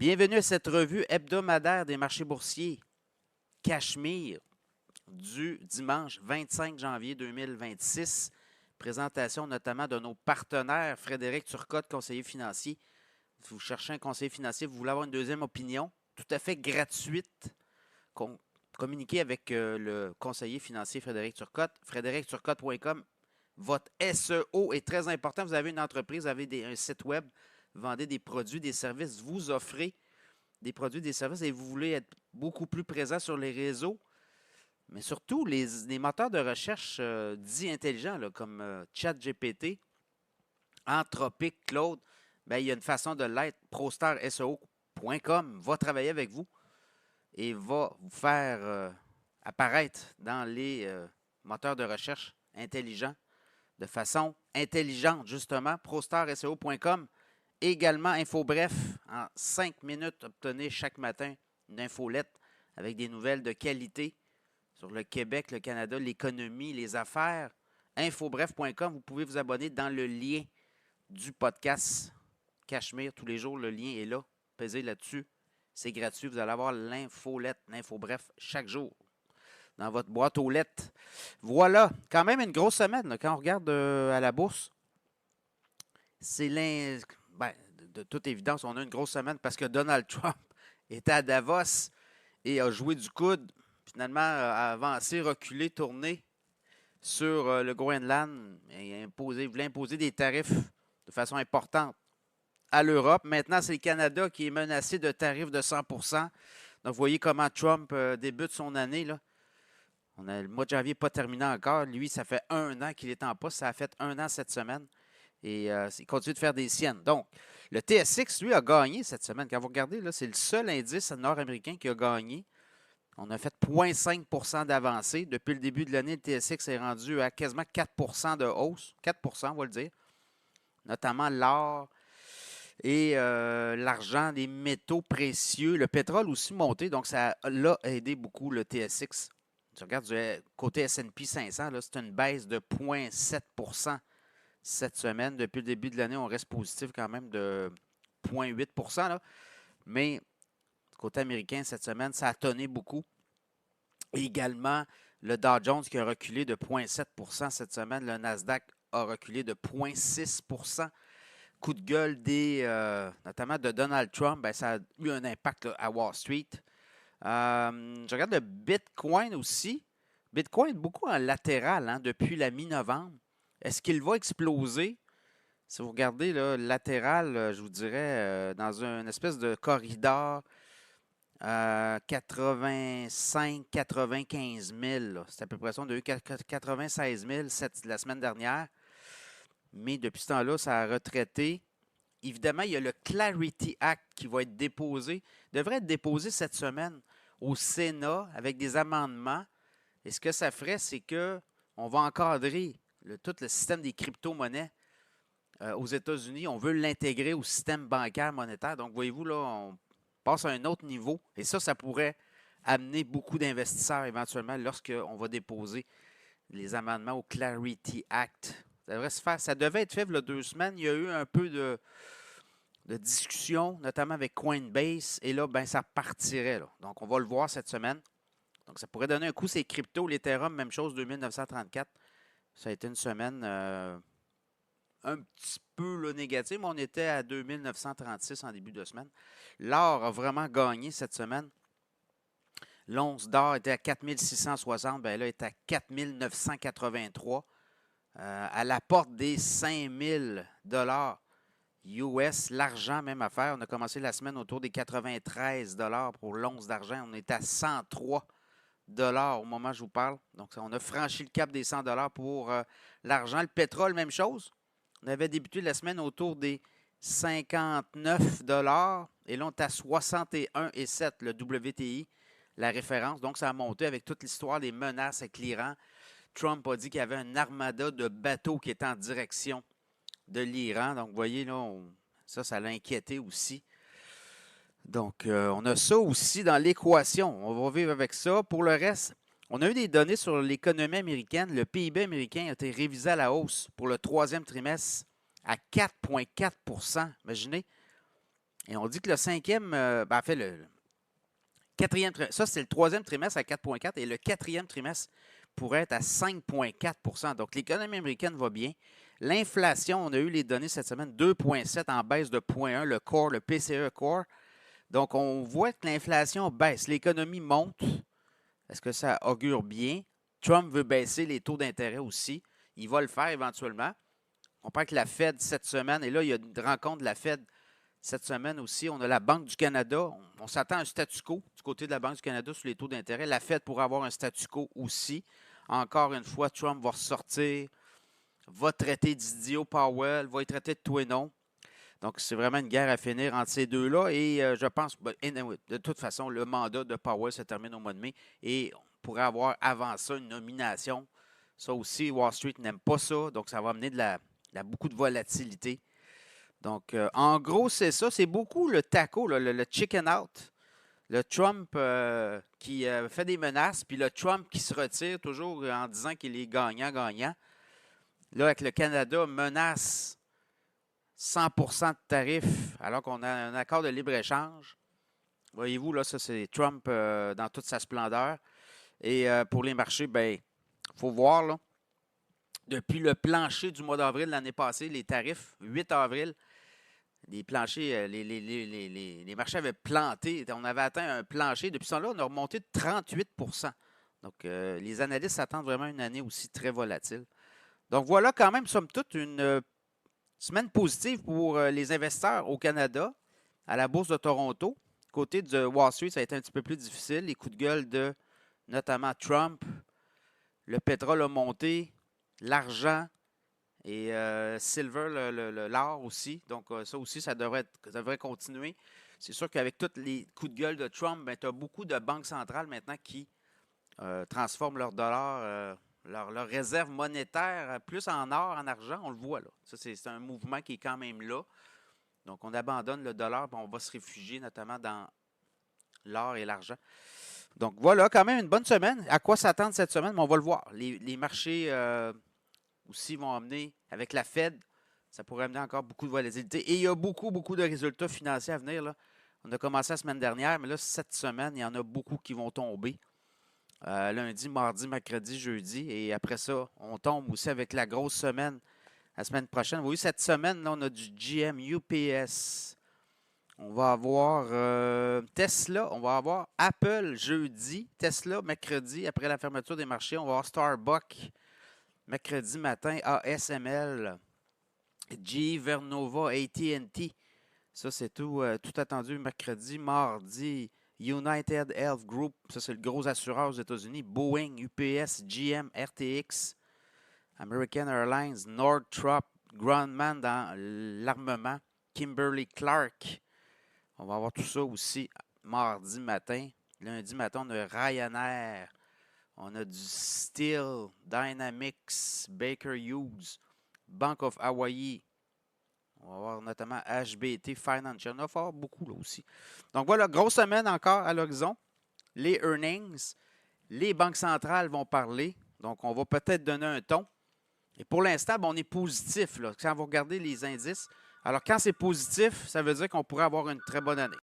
Bienvenue à cette revue hebdomadaire des marchés boursiers. Cachemire du dimanche 25 janvier 2026. Présentation notamment de nos partenaires. Frédéric Turcotte, conseiller financier. Si vous cherchez un conseiller financier, vous voulez avoir une deuxième opinion, tout à fait gratuite, communiquez avec le conseiller financier Frédéric Turcotte. FrédéricTurcotte.com. Votre SEO est très important. Vous avez une entreprise, vous avez un site web, vous vendez des produits, des services, vous offrez des produits, des services et vous voulez être beaucoup plus présent sur les réseaux, mais surtout les moteurs de recherche dits intelligents, là, comme ChatGPT, Anthropic, Claude, ben, il y a une façon de l'être. ProStarSEO.com va travailler avec vous et va vous faire apparaître dans les moteurs de recherche intelligents de façon intelligente, justement. ProStarSEO.com. Également, InfoBref, en 5 minutes, obtenez chaque matin une infolette avec des nouvelles de qualité sur le Québec, le Canada, l'économie, les affaires. InfoBref.com, vous pouvez vous abonner dans le lien du podcast Cachemire. Tous les jours, le lien est là. Pesez là-dessus. C'est gratuit. Vous allez avoir l'infolette, l'InfoBref, chaque jour dans votre boîte aux lettres. Voilà, quand même une grosse semaine là, quand on regarde à la bourse. C'est de toute évidence, on a une grosse semaine parce que Donald Trump était à Davos et a joué du coude. Finalement, a avancé, reculé, tourné sur le Groenland et voulait imposer des tarifs de façon importante à l'Europe. Maintenant, c'est le Canada qui est menacé de tarifs de 100%. Donc, vous voyez comment Trump débute son année, là. Le mois de janvier n'est pas terminé encore. Lui, ça fait 1 an qu'il est en poste. Ça a fait 1 an cette semaine. Et il continue de faire des siennes. Donc, le TSX, lui, a gagné cette semaine. Quand vous regardez, là, c'est le seul indice nord-américain qui a gagné. On a fait 0,5 % d'avancée. Depuis le début de l'année, le TSX est rendu à quasiment 4 % de hausse. 4 %, on va le dire. Notamment l'or et l'argent, les métaux précieux. Le pétrole aussi monté. Donc, ça l'a aidé beaucoup le TSX. Tu regardes du côté S&P 500, là, c'est une baisse de 0,7 % cette semaine. Depuis le début de l'année, on reste positif quand même de 0,8 %. Là. Mais du côté américain, cette semaine, ça a tonné beaucoup. Et également, le Dow Jones qui a reculé de 0,7 % cette semaine. Le Nasdaq a reculé de 0,6 %. Coup de gueule notamment de Donald Trump, ben, ça a eu un impact là, à Wall Street. Je regarde le Bitcoin aussi. Bitcoin beaucoup en latéral hein, depuis la mi-novembre. Est-ce qu'il va exploser? Si vous regardez là, le latéral, je vous dirais, dans une espèce de corridor 85-95 000. C'est à peu près ça. On a eu 96 000 la semaine dernière. Mais depuis ce temps-là, ça a retraité. Évidemment, il y a le Clarity Act qui va être déposé. Il devrait être déposé cette semaine au Sénat avec des amendements. Et ce que ça ferait, c'est qu'on va encadrer tout le système des crypto-monnaies aux États-Unis. On veut l'intégrer au système bancaire monétaire. Donc, voyez-vous, là, on passe à un autre niveau. Et ça pourrait amener beaucoup d'investisseurs éventuellement lorsqu'on va déposer les amendements au Clarity Act. Ça devrait se faire. Ça devait être fait il y a 2 semaines. Il y a eu un peu de discussion, notamment avec Coinbase. Et là, ben, ça partirait. Là. Donc, on va le voir cette semaine. Donc, ça pourrait donner un coup. C'est crypto, l'Ethereum, même chose, 2934. Ça a été une semaine un petit peu là, négative, mais on était à 2936 en début de semaine. L'or a vraiment gagné cette semaine. L'once d'or était à 4660, ben là, elle est à 4983. À la porte des 5000 $ US, l'argent, même affaire. On a commencé la semaine autour des 93 $ pour l'once d'argent. On est à 103 $ au moment où je vous parle. Donc, on a franchi le cap des 100 $ pour l'argent. Le pétrole, même chose. On avait débuté la semaine autour des 59 $ et là, on est à 61,7 le WTI, la référence. Donc, ça a monté avec toute l'histoire des menaces avec l'Iran. Trump a dit qu'il y avait une armada de bateaux qui était en direction de l'Iran. Donc, vous voyez, là, ça l'a inquiété aussi. Donc, on a ça aussi dans l'équation. On va vivre avec ça. Pour le reste, on a eu des données sur l'économie américaine. Le PIB américain a été révisé à la hausse pour le 3e trimestre à 4,4 %. Imaginez. Et on dit que le cinquième, en fait, le quatrième trimestre, ça c'est le troisième trimestre à 4,4 et le quatrième trimestre pourrait être à 5,4 %. Donc l'économie américaine va bien. L'inflation, on a eu les données cette semaine, 2,7 en baisse de 0,1, le core, le PCE core. Donc on voit que l'inflation baisse, l'économie monte. Est-ce que ça augure bien? Trump veut baisser les taux d'intérêt aussi. Il va le faire éventuellement. On parle que la Fed cette semaine, et là, il y a une rencontre de la Fed cette semaine aussi. On a la Banque du Canada. On s'attend à un statu quo du côté de la Banque du Canada sur les taux d'intérêt. La Fed pourrait avoir un statu quo aussi. Encore une fois, Trump va ressortir, va traiter d'idiot Powell, va y traiter de tout et non. Donc, c'est vraiment une guerre à finir entre ces deux-là. Et je pense, de toute façon, le mandat de Powell se termine au mois de mai et on pourrait avoir avant ça une nomination. Ça aussi, Wall Street n'aime pas ça. Donc, ça va amener beaucoup de volatilité. Donc, en gros, c'est ça. C'est beaucoup le taco, le chicken out. Le Trump qui fait des menaces, puis le Trump qui se retire toujours en disant qu'il est gagnant-gagnant. Là, avec le Canada, menace 100% de tarifs, alors qu'on a un accord de libre-échange. Voyez-vous, là, ça, c'est Trump dans toute sa splendeur. Et pour les marchés, bien, il faut voir, là, depuis le plancher du mois d'avril de l'année passée, les tarifs, 8 avril, les planchers, les marchés avaient planté. On avait atteint un plancher. Depuis ce temps-là, on a remonté de 38%. Donc, les analystes s'attendent vraiment à une année aussi très volatile. Donc, voilà quand même, somme toute, une semaine positive pour les investisseurs au Canada, à la Bourse de Toronto. Côté de Wall Street, ça a été un petit peu plus difficile. Les coups de gueule de notamment Trump. Le pétrole a monté, l'argent et silver, l'or aussi. Donc, ça aussi, ça devrait continuer. C'est sûr qu'avec tous les coups de gueule de Trump, tu as beaucoup de banques centrales maintenant qui transforment leur dollar, leur réserve monétaire plus en or, en argent. On le voit là. Ça, c'est un mouvement qui est quand même là. Donc, on abandonne le dollar et on va se réfugier notamment dans l'or et l'argent. Donc, voilà, quand même une bonne semaine. À quoi s'attendre cette semaine? Mais on va le voir. Les marchés aussi vont amener, avec la Fed, ça pourrait amener encore beaucoup de volatilité. Et il y a beaucoup de résultats financiers à venir, là. On a commencé la semaine dernière, mais là, cette semaine, il y en a beaucoup qui vont tomber. Lundi, mardi, mercredi, jeudi. Et après ça, on tombe aussi avec la grosse semaine la semaine prochaine. Vous voyez, cette semaine, là, on a du GM, UPS. On va avoir Tesla. On va avoir Apple jeudi. Tesla mercredi, après la fermeture des marchés. On va avoir Starbucks mercredi matin. ASML. GE, Vernova, AT&T. Ça, c'est tout attendu mercredi. Mardi, United Health Group, ça c'est le gros assureur aux États-Unis. Boeing, UPS, GM, RTX, American Airlines, Northrop Grumman dans l'armement, Kimberly-Clark. On va avoir tout ça aussi mardi matin. Lundi matin, on a Ryanair. On a du Steel, Dynamics, Baker Hughes, Bank of Hawaii. On va avoir notamment HBT Financial. On va avoir beaucoup là aussi. Donc voilà, grosse semaine encore à l'horizon. Les earnings, les banques centrales vont parler. Donc on va peut-être donner un ton. Et pour l'instant, on est positif là, quand vous regardez les indices. Alors quand c'est positif, ça veut dire qu'on pourrait avoir une très bonne année.